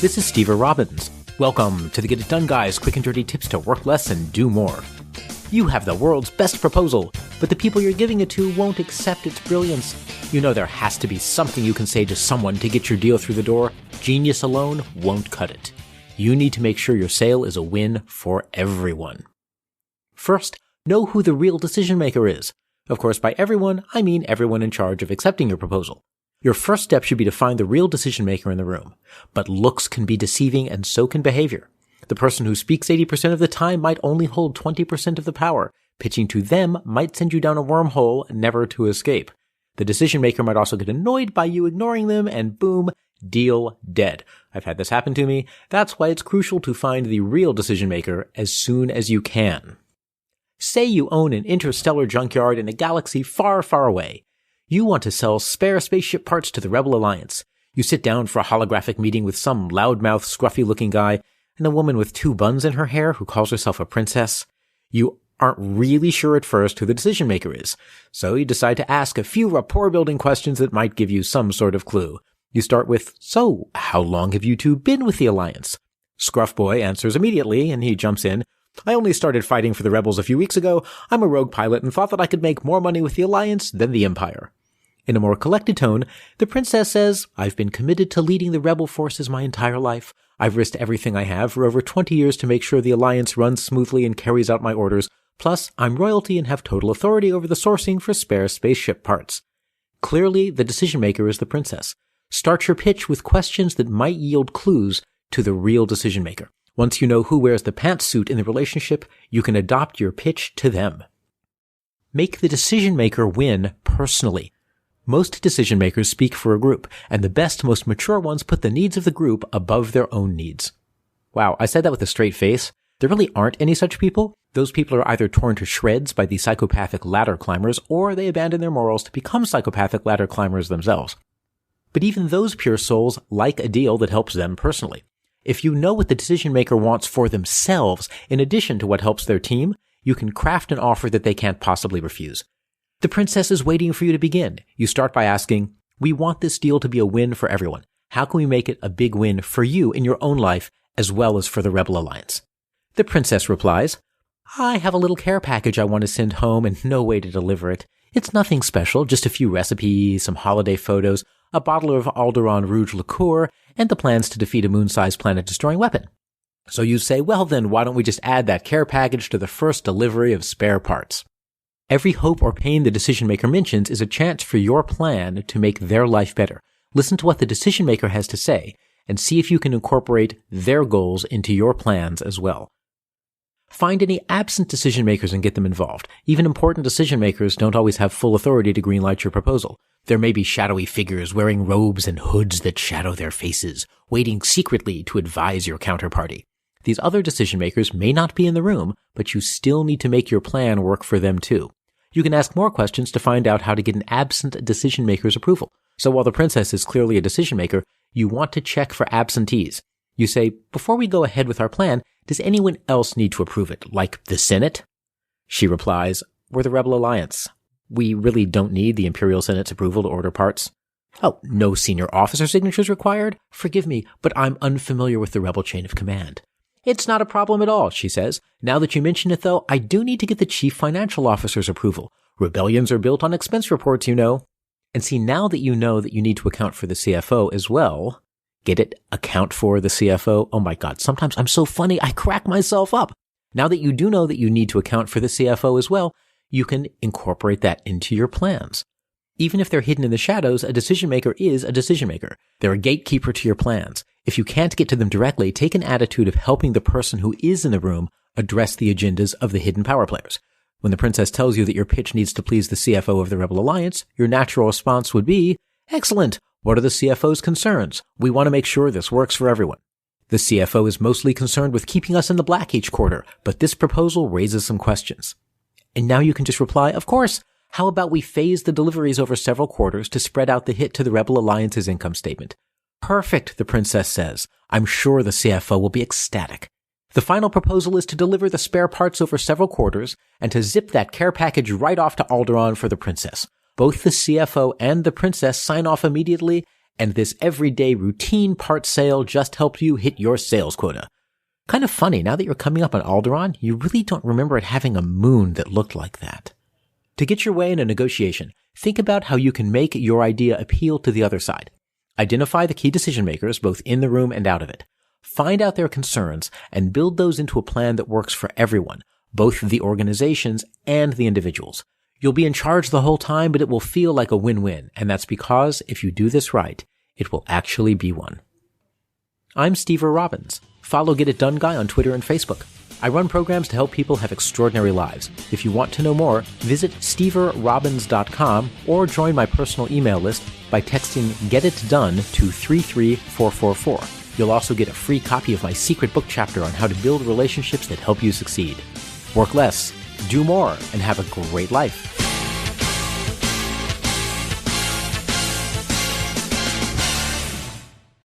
This is Steve Robbins. Welcome to the Get It Done Guys, quick and dirty tips to work less and do more. You have the world's best proposal, but the people you're giving it to won't accept its brilliance. You know there has to be something you can say to someone to get your deal through the door. Genius alone won't cut it. You need to make sure your sale is a win for everyone. First, know who the real decision maker is. Of course, by everyone, I mean everyone in charge of accepting your proposal. Your first step should be to find the real decision maker in the room. But looks can be deceiving, and so can behavior. The person who speaks 80% of the time might only hold 20% of the power. Pitching to them might send you down a wormhole, never to escape. The decision maker might also get annoyed by you ignoring them, and boom, deal dead. I've had this happen to me. That's why it's crucial to find the real decision maker as soon as you can. Say you own an interstellar junkyard in a galaxy far, far away. You want to sell spare spaceship parts to the Rebel Alliance. You sit down for a holographic meeting with some loudmouth, scruffy-looking guy and a woman with 2 buns in her hair who calls herself a princess. You aren't really sure at first who the decision maker is, so you decide to ask a few rapport-building questions that might give you some sort of clue. You start with, "So, how long have you two been with the Alliance?" Scruff Boy answers immediately, and he jumps in. "I only started fighting for the rebels a few weeks ago. I'm a rogue pilot and thought that I could make more money with the Alliance than the Empire." In a more collected tone, the princess says, "I've been committed to leading the rebel forces my entire life. I've risked everything I have for over 20 years to make sure the Alliance runs smoothly and carries out my orders. Plus, I'm royalty and have total authority over the sourcing for spare spaceship parts." Clearly, the decision maker is the princess. Start your pitch with questions that might yield clues to the real decision maker. Once you know who wears the pantsuit in the relationship, you can adopt your pitch to them. Make the decision maker win personally. Most decision makers speak for a group, and the best, most mature ones put the needs of the group above their own needs. Wow, I said that with a straight face. There really aren't any such people. Those people are either torn to shreds by the psychopathic ladder climbers, or they abandon their morals to become psychopathic ladder climbers themselves. But even those pure souls like a deal that helps them personally. If you know what the decision maker wants for themselves, in addition to what helps their team, you can craft an offer that they can't possibly refuse. The princess is waiting for you to begin. You start by asking, "We want this deal to be a win for everyone. How can we make it a big win for you in your own life as well as for the Rebel Alliance?" The princess replies, "I have a little care package I want to send home and no way to deliver it. It's nothing special, just a few recipes, some holiday photos, a bottle of Alderaan Rouge liqueur, and the plans to defeat a moon-sized planet-destroying weapon." So you say, "Well then, why don't we just add that care package to the first delivery of spare parts?" Every hope or pain the decision maker mentions is a chance for your plan to make their life better. Listen to what the decision maker has to say and see if you can incorporate their goals into your plans as well. Find any absent decision makers and get them involved. Even important decision makers don't always have full authority to greenlight your proposal. There may be shadowy figures wearing robes and hoods that shadow their faces, waiting secretly to advise your counterparty. These other decision makers may not be in the room, but you still need to make your plan work for them too. You can ask more questions to find out how to get an absent decision maker's approval. So while the princess is clearly a decision maker, you want to check for absentees. You say, "Before we go ahead with our plan, does anyone else need to approve it, like the Senate?" She replies, "We're the Rebel Alliance. We really don't need the Imperial Senate's approval to order parts." "Oh, no senior officer signatures required? Forgive me, but I'm unfamiliar with the Rebel chain of command." "It's not a problem at all," she says. "Now that you mention it, though, I do need to get the chief financial officer's approval. Rebellions are built on expense reports, you know." And see, now that you know that you need to account for the CFO as well, get it? Account for the CFO? Oh my God, sometimes I'm so funny, I crack myself up. Now that you do know that you need to account for the CFO as well, you can incorporate that into your plans. Even if they're hidden in the shadows, a decision maker is a decision maker. They're a gatekeeper to your plans. If you can't get to them directly, take an attitude of helping the person who is in the room address the agendas of the hidden power players. When the princess tells you that your pitch needs to please the CFO of the Rebel Alliance, your natural response would be, "Excellent. What are the CFO's concerns? We want to make sure this works for everyone." The CFO is mostly concerned with keeping us in the black each quarter, but this proposal raises some questions. And now you can just reply, "Of course. How about we phase the deliveries over several quarters to spread out the hit to the Rebel Alliance's income statement?" "Perfect," the princess says. "I'm sure the CFO will be ecstatic." The final proposal is to deliver the spare parts over several quarters and to zip that care package right off to Alderaan for the princess. Both the CFO and the princess sign off immediately, and this everyday routine part sale just helped you hit your sales quota. Kind of funny, now that you're coming up on Alderaan, you really don't remember it having a moon that looked like that. To get your way in a negotiation, think about how you can make your idea appeal to the other side. Identify the key decision makers, both in the room and out of it. Find out their concerns and build those into a plan that works for everyone, both the organizations and the individuals. You'll be in charge the whole time, but it will feel like a win-win, and that's because if you do this right, it will actually be one. I'm Steve Robbins. Follow Get It Done Guy on Twitter and Facebook. I run programs to help people have extraordinary lives. If you want to know more, visit steverrobbins.com or join my personal email list by texting Get It Done to 33444. You'll also get a free copy of my secret book chapter on how to build relationships that help you succeed. Work less, do more, and have a great life.